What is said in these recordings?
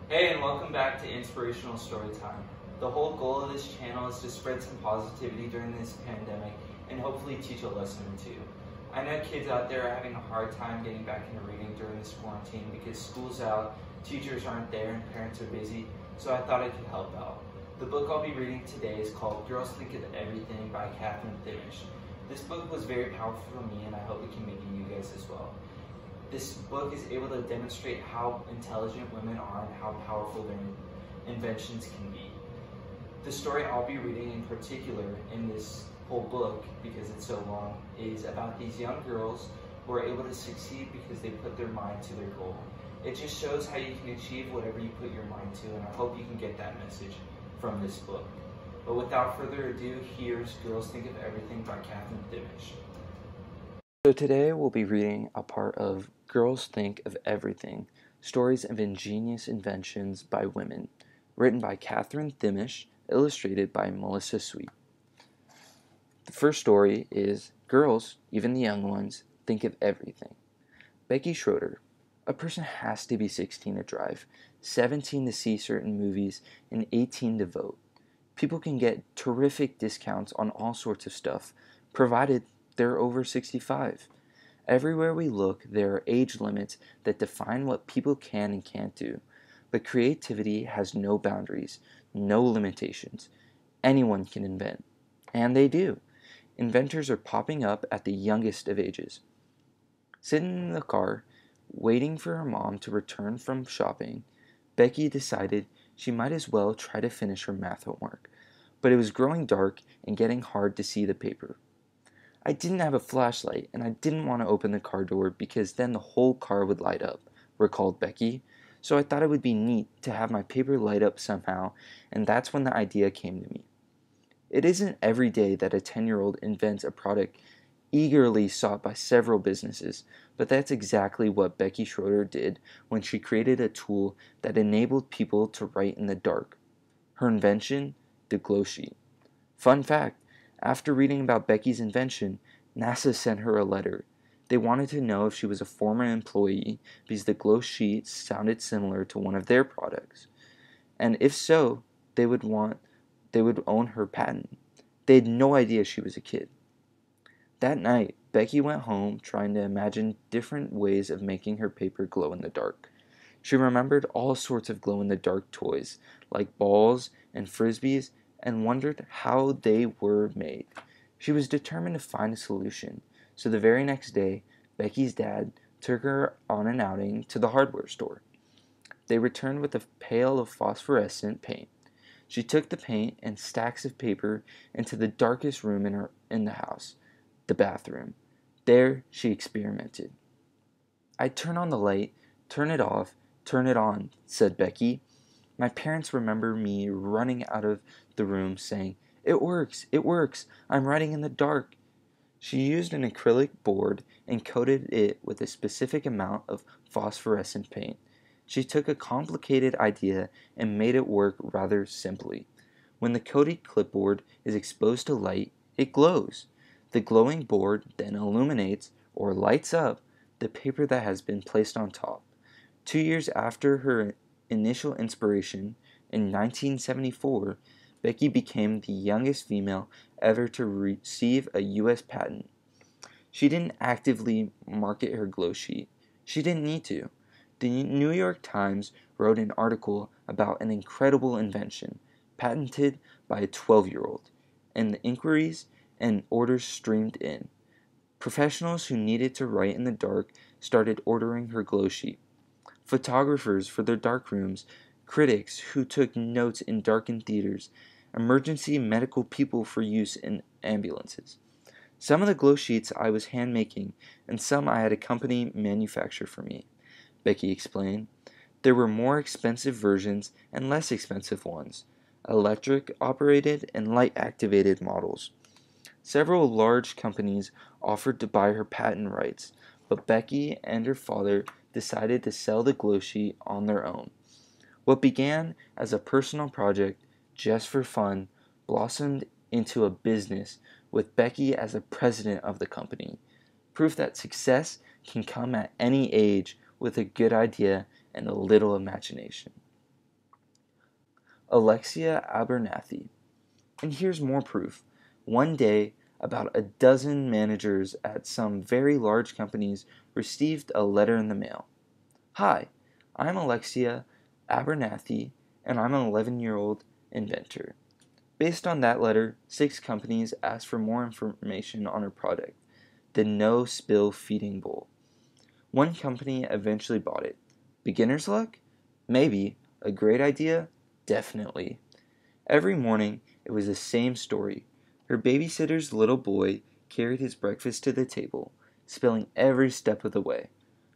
Hey, and welcome back to Inspirational Storytime. The whole goal of this channel is to spread some positivity during this pandemic and hopefully teach a lesson or two. I know kids out there are having a hard time getting back into reading during this quarantine because school's out, teachers aren't there, and parents are busy, so I thought I could help out. The book I'll be reading today is called Girls Think of Everything by Catherine Thimish. This book was very powerful for me, and I hope it can make you guys as well. This book is able to demonstrate how intelligent women are and how powerful their inventions can be. The story I'll be reading in particular in this whole book, because it's so long, is about these young girls who are able to succeed because they put their mind to their goal. It just shows how you can achieve whatever you put your mind to, and I hope you can get that message from this book. But without further ado, here's Girls Think of Everything by Catherine Thimish. So today we'll be reading a part of Girls Think of Everything, Stories of Ingenious Inventions by Women, written by Catherine Thimish, illustrated by Melissa Sweet. The first story is Girls, even the young ones, think of everything. Becky Schroeder. A person has to be 16 to drive, 17 to see certain movies, and 18 to vote. People can get terrific discounts on all sorts of stuff, provided they're over 65. Everywhere we look, there are age limits that define what people can and can't do. But creativity has no boundaries, no limitations. Anyone can invent. And they do. Inventors are popping up at the youngest of ages. Sitting in the car, waiting for her mom to return from shopping, Becky decided she might as well try to finish her math homework. But it was growing dark and getting hard to see the paper. I didn't have a flashlight, and I didn't want to open the car door because then the whole car would light up, recalled Becky. So I thought it would be neat to have my paper light up somehow, and that's when the idea came to me. It isn't every day that a 10-year-old invents a product eagerly sought by several businesses, but that's exactly what Becky Schroeder did when she created a tool that enabled people to write in the dark. Her invention, the glow sheet. Fun fact, after reading about Becky's invention, NASA sent her a letter. They wanted to know if she was a former employee because the glow sheet sounded similar to one of their products. And if so, they would own her patent. They had no idea she was a kid. That night, Becky went home trying to imagine different ways of making her paper glow in the dark. She remembered all sorts of glow-in-the-dark toys, like balls and frisbees, and wondered how they were made. She was determined to find a solution, so the very next day, Becky's dad took her on an outing to the hardware store. They returned with a pail of phosphorescent paint. She took the paint and stacks of paper into the darkest room in the house, the bathroom. There, she experimented. "I'd turn on the light, turn it off, turn it on," said Becky. "My parents remember me running out of the room saying, 'It works, it works, I'm writing in the dark.'" She used an acrylic board and coated it with a specific amount of phosphorescent paint. She took a complicated idea and made it work rather simply. When the coated clipboard is exposed to light, it glows. The glowing board then illuminates, or lights up, the paper that has been placed on top. 2 years after her initial inspiration, in 1974, Becky became the youngest female ever to receive a U.S. patent. She didn't actively market her glow sheet. She didn't need to. The New York Times wrote an article about an incredible invention, patented by a 12-year-old, and the inquiries and orders streamed in. Professionals who needed to write in the dark started ordering her glow sheet. Photographers for their darkrooms, critics who took notes in darkened theaters, emergency medical people for use in ambulances. Some of the glow sheets I was hand making, and some I had a company manufacture for me, Becky explained. There were more expensive versions and less expensive ones, electric operated and light activated models. Several large companies offered to buy her patent rights, but Becky and her father decided to sell the glow sheet on their own. What began as a personal project, just for fun, blossomed into a business with Becky as the president of the company. Proof that success can come at any age with a good idea and a little imagination. Alexia Abernathy. And here's more proof. One day, about a dozen managers at some very large companies received a letter in the mail. Hi, I'm Alexia Abernathy, and I'm an 11-year-old inventor. Based on that letter, 6 companies asked for more information on her product, the no-spill feeding bowl. One company eventually bought it. Beginner's luck? Maybe. A great idea? Definitely. Every morning, it was the same story. Her babysitter's little boy carried his breakfast to the table, spilling every step of the way.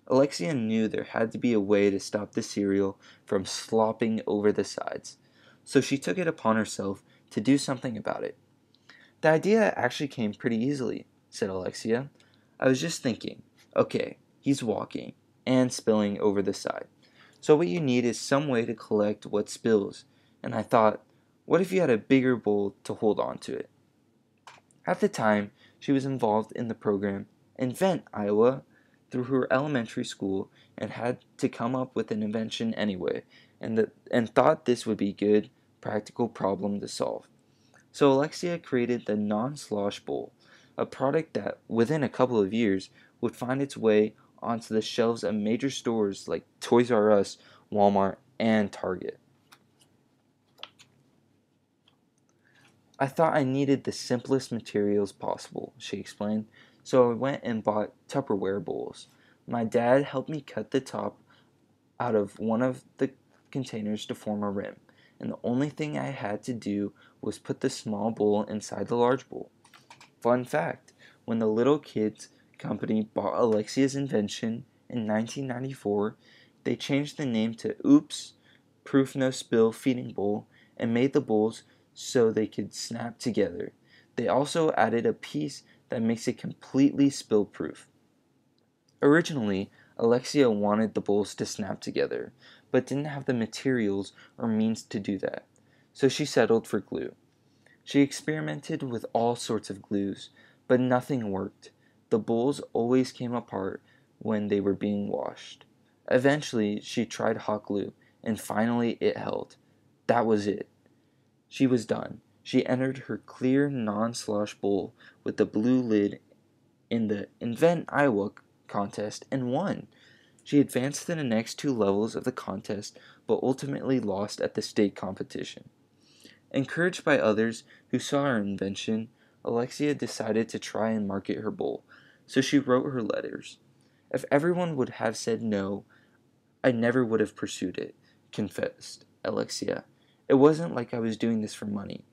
Alexia knew there had to be a way to stop the cereal from slopping over the sides, so she took it upon herself to do something about it. The idea actually came pretty easily, said Alexia. I was just thinking, okay, he's walking and spilling over the side. So what you need is some way to collect what spills. And I thought, what if you had a bigger bowl to hold on to it? At the time, she was involved in the program Invent Iowa through her elementary school and had to come up with an invention anyway, and thought this would be a good, practical problem to solve. So Alexia created the non-slosh bowl, a product that, within a couple of years, would find its way onto the shelves of major stores like Toys R Us, Walmart, and Target. I thought I needed the simplest materials possible, she explained, so I went and bought Tupperware bowls. My dad helped me cut the top out of one of the containers to form a rim, and the only thing I had to do was put the small bowl inside the large bowl. Fun fact, when the Little Kids Company bought Alexia's invention in 1994, they changed the name to Oops Proof No Spill Feeding Bowl and made the bowls so they could snap together. They also added a piece that makes it completely spill proof. Originally, Alexia wanted the bowls to snap together, but didn't have the materials or means to do that, so she settled for glue. She experimented with all sorts of glues, but nothing worked. The bowls always came apart when they were being washed. Eventually, she tried hot glue, and finally it held. That was it. She was done. She entered her clear, non-slosh bowl with the blue lid in the Invent Iowa contest and won. She advanced to the next 2 levels of the contest, but ultimately lost at the state competition. Encouraged by others who saw her invention, Alexia decided to try and market her bowl, so she wrote her letters. If everyone would have said no, I never would have pursued it, confessed Alexia. It wasn't like I was doing this for money.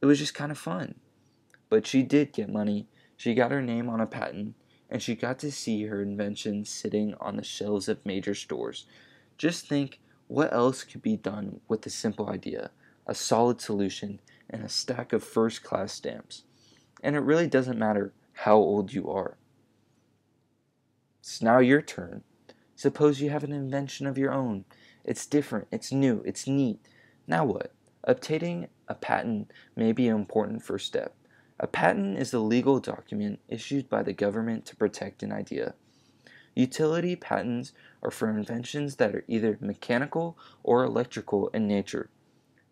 It was just kind of fun. But she did get money. She got her name on a patent, and she got to see her invention sitting on the shelves of major stores. Just think what else could be done with a simple idea, a solid solution, and a stack of first-class stamps. And it really doesn't matter how old you are. It's now your turn. Suppose you have an invention of your own. It's different, it's new, it's neat. Now what? Obtaining a patent may be an important first step. A patent is a legal document issued by the government to protect an idea. Utility patents are for inventions that are either mechanical or electrical in nature.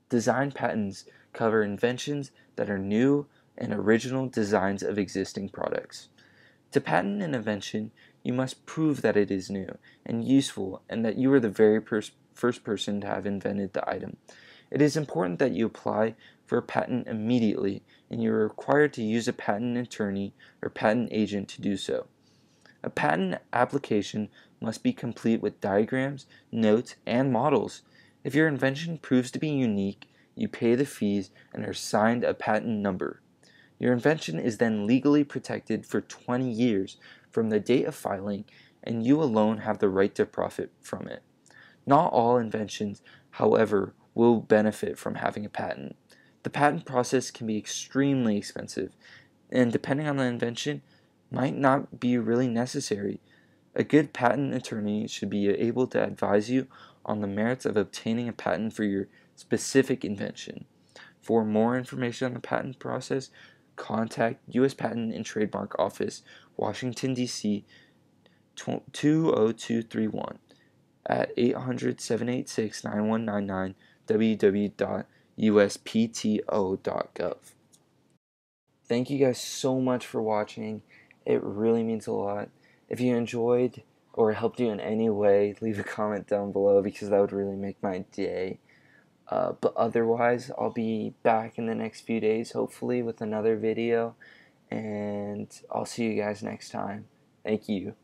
Design patents cover inventions that are new and original designs of existing products. To patent an invention, you must prove that it is new and useful and that you are the very first person to have invented the item. It is important that you apply for a patent immediately, and you are required to use a patent attorney or patent agent to do so. A patent application must be complete with diagrams, notes, and models. If your invention proves to be unique, you pay the fees and are assigned a patent number. Your invention is then legally protected for 20 years from the date of filing, and you alone have the right to profit from it. Not all inventions, however, will benefit from having a patent. The patent process can be extremely expensive, and depending on the invention, might not be really necessary. A good patent attorney should be able to advise you on the merits of obtaining a patent for your specific invention. For more information on the patent process, contact U.S. Patent and Trademark Office, Washington, D.C. 20231 at 800-786-9199 www.uspto.gov. Thank you guys so much for watching. It really means a lot. If you enjoyed or helped you in any way, leave a comment down below because that would really make my day. But otherwise, I'll be back in the next few days, hopefully, with another video. And I'll see you guys next time. Thank you.